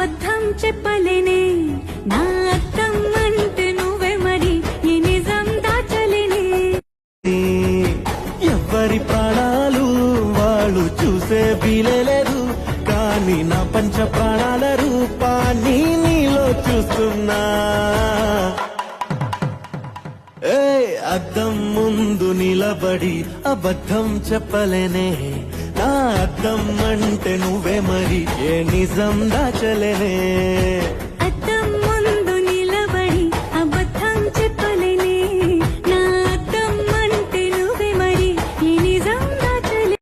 అబద్ధం చెప్పలేనే నా అర్థం అంటే నువ్వే మరి ఈ నిజం దాచలేనే ఎవరి ప్రాణాలు వాళ్ళు చూసే వీలేదు కానీ నా పంచ ప్రాణాల రూపాన్ని నీలో చూస్తున్నా అద్దం ముందు నిలబడి అబద్ధం చెప్పలేనే నా అద్దం అంటే నువ్వే మరి ఏ నిజం దాచలేనే